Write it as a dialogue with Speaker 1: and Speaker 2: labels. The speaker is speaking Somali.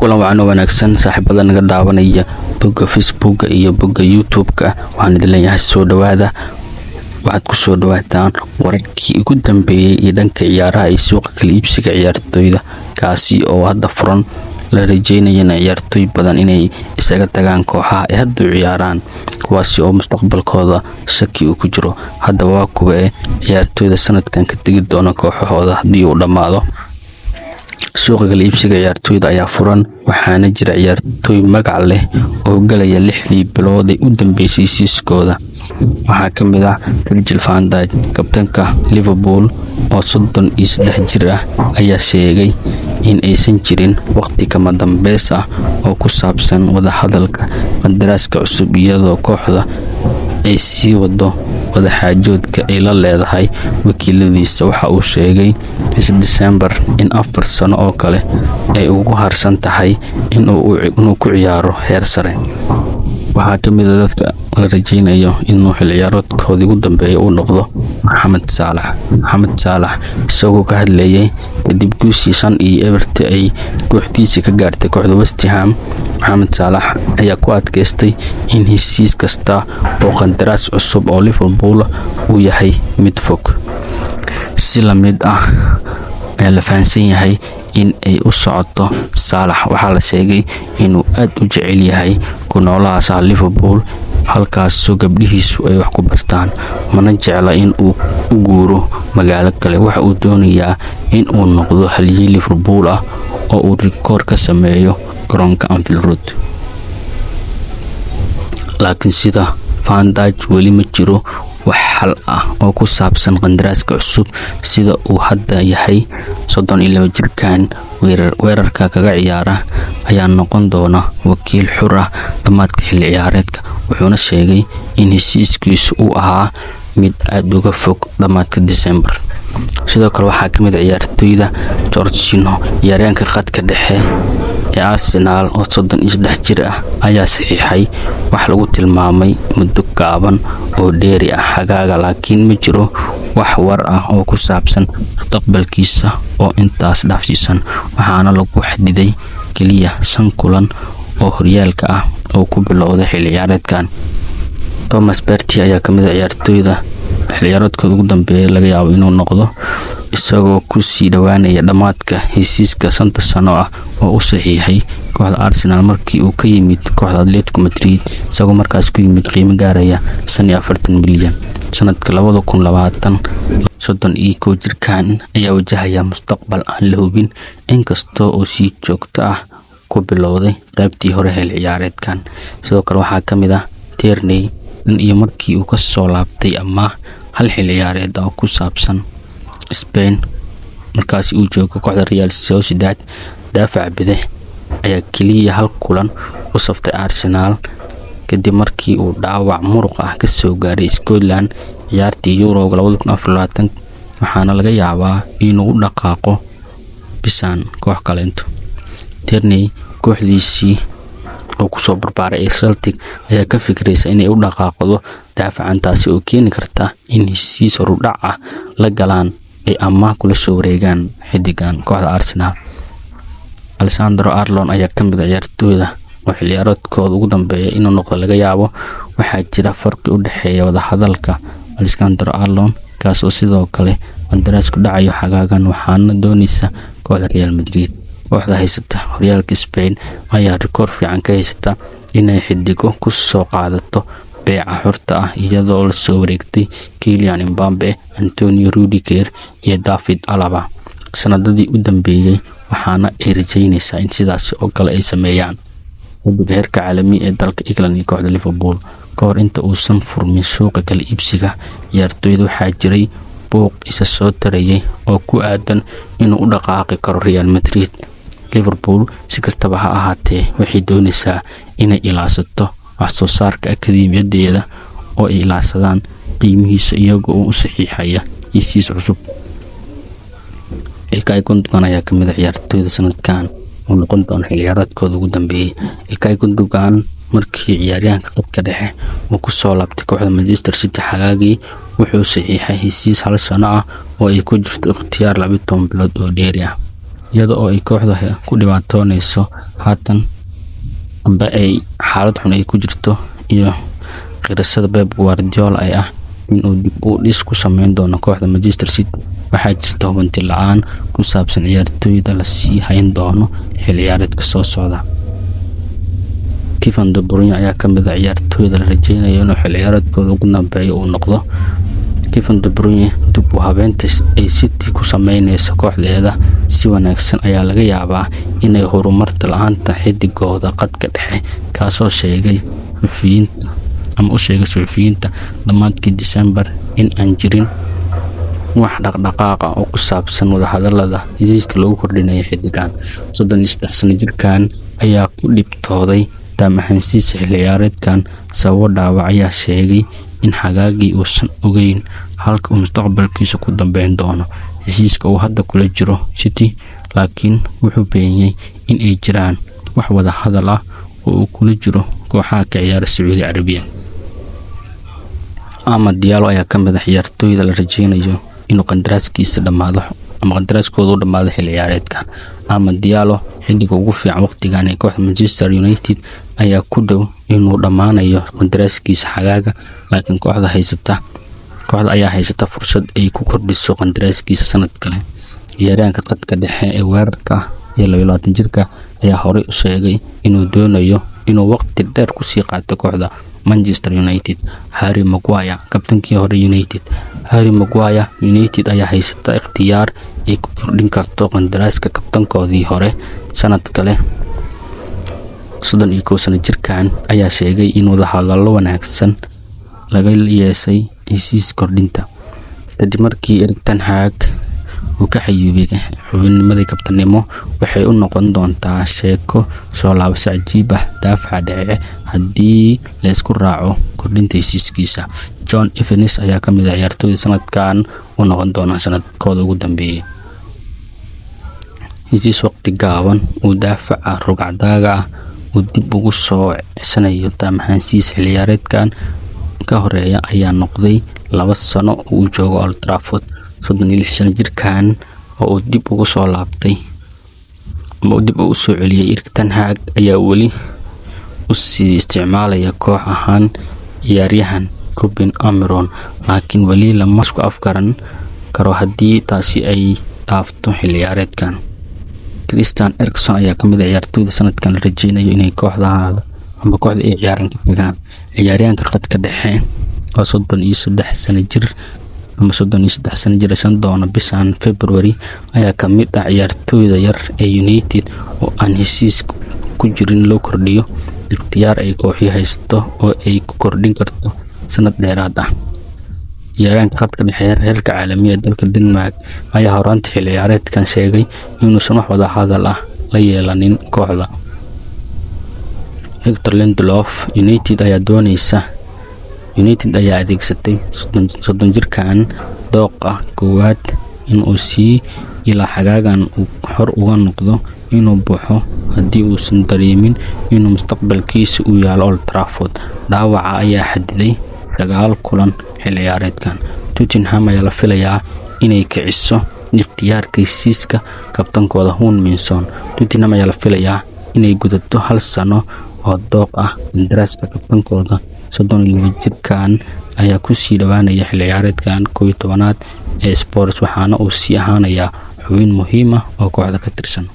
Speaker 1: kulan wacan oo wanaagsan saaxiibada naga daawanaya bogga Facebook iyo bogga YouTube-ka. waxaan idin leeyahay soo dhawaada. waxaad ku soo dhawaataan wararkii ugu dambeeyay ee dhanka ciyaaraha iyo suuqa kala iibsiga ciyaartoyda, kaasi oo hadda furan. la rajeynayana ciyaartoy badan inay isaga tagaan kooxaha ay hadda u ciyaaraan, kuwaasi oo mustaqbalkooda shaki uu ku jiro. hadda waa kuwa ciyaartoyda sanadkan ka tagi doona kooxahooda haddii uu dhammaado. suuqa kala iibsiga ciyaartoyda ayaa furan, waxaana jira ciyaartoy magac leh oo galaya 6 bilood ee u dambeysay siiskooda. waxaa ka mid ah Virgil van Dijk, kabtanka Liverpool oo 33 jir ah, ayaa sheegay in aysan jirin waqti kama dambeys ah oo ku saabsan wada hadalka qandaraaska cusub, iyadoo kooxda ay sii wado wada xaajoodka ay la leedahay wakiiladiisa. waxa uu sheegay bisha December in 4 sano oo kale ay ugu harsan tahay inuu ku ciyaaro heer sare. waxaa ka mid ah dadka la rajeynayo inuu xil ciyaareedkoodii ugu dambeeya uu noqdo Mohamed Salah. isagoo ka hadlayay kadib guushii 5-0 ay kooxdiisa ka gaartay kooxda West Ham. Mohamed Salah ayaa ku adkaystay in heshiis kasta oo qandaraas cusub oo Liverpool uu yahay mid fog. si la mid ah ayaa la fahansan yahay in ay u socoto Salah. waxaa la sheegay inuu aad u jecel yahay ku noolaanshaha Liverpool, halkaasoo gabdhihiisu ay wax ku bartaan, mana jecla in uu u guuro magaalo kale. waxa uu doonayaa in uu noqdo halyeey Liverpool ah oo uu rikoor ka sameeyo garoonka Anfield Road. laakiin sida Van Dijk weli ma jiro wax xal ah oo ku saabsan qandaraaska cusub. sida uu hadda yahay 32 jirkaan weerarka kaga ciyaara ayaa noqon doona wakiil xur ah dhammaadka xilli ciyaareedka, wuxuuna sheegay in heshiiskiisu uu ahaa mid aad uga fog dhammaadka December. sidoo kale waxaa ka mid ah ciyaartoyda Jorginho, ciyaaryahanka khadka dhexe ee Arsenal oo 33 jir ah, ayaa saxiixay wax lagu tilmaamay muddo gaaban oo dheeri ah xagaaga, laakiin ma jiro wax war ah oo ku saabsan mustaqbalkiisa oo intaas dhaafsiisan. waxaana lagu xadiday kaliya 5 kulan oo horyaalka ah oo ku bilowday xilli ciyaareedkan. Thomas Partey ayaa ka mid ah ciyaartoyda xilli ciyaareedkooda ugu dambeeyay laga yaabo inuu noqdo, isagoo ku sii dhawaanaya dhammaadka heshiiska 5 sano ah oo uu saxiixay kooxda Arsenal markii uu ka yimid kooxda Atletico Madrid, isagoo markaas ku yimid qiimo gaaraya 45 milyan. sanadka 2020 31 jirkaan ayaa wajahaya mustaqbal aan la hubin, inkastoo uu si joogto ah ku bilowday qaybtii hore xilli ciyaareedkan. sidoo kale waxaa ka mid ah Tierney iyo markii uu ka soo laabtay hal xilli ciyaareed oo ku saabsan Spain, markaas uu joogo kooxda Real Sociedad. daafac bidix ayaa kaliya hal kulan u saftay Arsenal kadib markii uu dhaawac muruq ah ka soo gaaray Scotland ciyaartii Euro 2024, waxaana laga yaabaa inuu u dhaqaaqo bishan koox kaleento. Tierney kooxdiisii oo ku soo barbaaray Celtic ayaa ka fikiraysa inay u dhaqaaqdo daafacantaasi oo keeni karta in heshiis horudhac ah la galaan ay kula soo wareegaan xidigan kooxda Arsenal. Alexander Arnold ayaa ka mid ah ciyaartoyda oo xilli ciyaareedkooda ugu dambeeya inuu noqdo laga yaabo. waxaa jira farqi u dhexeeya wada hadalka Alexander Arnold, kaas oo sidoo kale qandaraasku dhacayo xagaagan, waxaana doonaysa kooxda Real Madrid. kooxda haysata horyaalka Spain ayaa rikoor fiican ka haysata inay xidigo ku soo qaadato beeca xurta ah, iyadoo la soo wareegtay Kylian Mbappe, Antonio Rudiger iyo David Alaba sanadadii u dambeeyay, waxaana ay rajeynaysaa in sidaas oo kale ay sameeyaan heerka caalami ee dalka England iyo kooxda Liverpool. kahor inta uusan furmin suuqa kala iibsiga ciyaartoyda, waxaa jiray buuq isa soo tarayay oo ku aadan inuu u dhaqaaqi karo Real Madrid. Liverpool si kastaba ha ahaatee waxay doonaysaa inay ilaasato wax soo saarka akademiyadeeda oo ay ilaasadaan qiimihiisa iyagoo u saxiixaya heshiis cusub. Ilkay Gundogan ayaa ka mid ah ciyaartoyda sanadkan oo noqon doona xilli ciyaareedkooda ugu dambeeyay. Ilkay Gundogan markii ciyaaryahanka khadka dhexe uu ku soo laabtay kooxda Manchester City xagaagii, wuxuu saxiixay heshiis 1 sano ah oo ay ku jirto ikhtiyaar 12 bilood oo dheeri ah. iyada oo ay kooxda ku dhibaatoonayso haatan amba ay xaalad xun ay ku jirto, iyo qirashada Pep Guardiola ay ah inuu dib u dhis ku sameyn doono kooxda Manchester City. Waxaa jirta hubanti la'aan ku saabsan ciyaartooyda la sii hayn doono xilli ciyaareedka soo socda. Kevin De Bruyne ayaa ka mid ah ciyaartooyda la rajeynayo inuu xilli ciyaareedkooda ugu dambeeya uu noqdo. Kevin De Bruyne dib u habeynta ay City ku sameynayso kooxdeeda si wanaagsan ayaa laga yaabaa inay horumarta la'aanta xidigooda qadka dhexe, kaasoo sheegay suxufiyiinta dhammaadkii December in aan jirin wax dhaqdhaqaaq ah oo ku saabsan wadahadalada heshiiska lagu kordhinayo xidigan. 33 sano jirkaan ayaa ku dhibtooday damaanadkiisa xilli ciyaareedkan sababo dhaawac, ayaa sheegay in xagaagii uusan ogeyn halka uu mustaqbalkiisa ku dambeyn doono heshiiska uu hadda kula jiro City, laakiin wuxuu beeniyay in ay jiraan wax wada hadal ah oo uu kula jiro kooxaha ka ciyaara Sacuudi Carabiya. Amad Diallo ayaa ka mid ah ciyaartooyda la rajeynayo inuu qandaraaskiisa dhamaado ama qandaraaskooda u dhamaado xilli ciyaareedkan. Amad Diallo, xidiga ugu fiican waqtigan ee kooxda Manchester United, ayaa ku dhow inuu dhamaanayo qandaraaskiisa xagaaga, laakiin kooxda ayaa haysata fursad ay ku kordhiso qandaraaskiisa sanad kale. Ciyaaryahanka qadka dhexe ee weerarka ee 22 jirka ayaa horey u sheegay inuu doonayo inuu waqti dheer ku sii qaato kooxda Manchester United. Harry Maguire, kabtankii hore United ayaa haysata ikhtiyaar ay ku kordhin karto qandaraaska kabtankoodii hore sanad kale. 31 sano jirkaan ayaa sheegay in wadahadallo wanaagsan laga yeeshay heshiis kordhinta kadib markii Erik ten Hag uu ka xayuubiyay xubinnimadii kabtanimo. Waxay u noqon doontaa sheeko soo laabasho cajiib ah daafaca dhexe haddii la isku raaco kordhinta heshiiskiisa. John Evans ayaa ka mid ah ciyaartooyda sanadkan u noqon doona sanadkooda ugu dambeeyay heshiis waqti gaaban. Uu daafaca rugcadaaga ah uu dib ugu soo cesanayo damaanadkiisa xilli ciyaareedkan ka horeeya ayaa noqday 2 sano oo uu joogo Old Trafford. 36 sano jirkaan oo uu dib ugu soo laabtay ama dib ugu soo celiyay Erik ten Hag ayaa weli u sii isticmaalaya koox ahaan ciyaaryahan Ruben Amorim, laakiin weli lama isku afgaran karo haddii taasi ay dhaafto xilli ciyaareedkan. Christian Eriksen ayaa ka mid ah ciyaartooyda sanadkan la rajeynayo inay kooxda ay ciyaaran ka tagaan. Ciyaaryahanka qadka dhexe oo 33 sano jirsan doona bishan February ayaa ka mid ah ciyaartooyda yar ee United oo aan heshiis ku jirin loo kordhiyo ikhtiyaar ay kooxi haysto oo ay ku kordhin karto sanad dheeraad ah. Ciyaaryahanka qadka dhexe heerka caalamiga dalka Denmark ayaa horaantii xilli ciyaareedkan sheegay inuusan wax wada hadal ah la yeelanin kooxda. Victor Lindelof, United ayaa adeegsatay 30 jirkaan dooqa koowaad inuu sii ilaa xagaagan uu xor uga noqdo inuu baxo haddii uusan dareemin inuu mustaqbalkiisa u yaalo Old Trafford. Dhaawaca ayaa xadiday 9 kulan xilli ciyaareedkan. Tottenham ayaa la filayaa inay kiciso ikhtiyaarka heshiiska kabtankooda Heung-min Son. Tottenham ayaa la filayaa inay gudato 1 sano oo dooq ah qandaraaska kabtankooda 32 jirkaan ayaa ku sii dhawaanaya xilli ciyaareedkan 11aad ee Spurs, waxaana uu sii ahaanayaa xubin muhiim ah oo kooxda ka tirsan.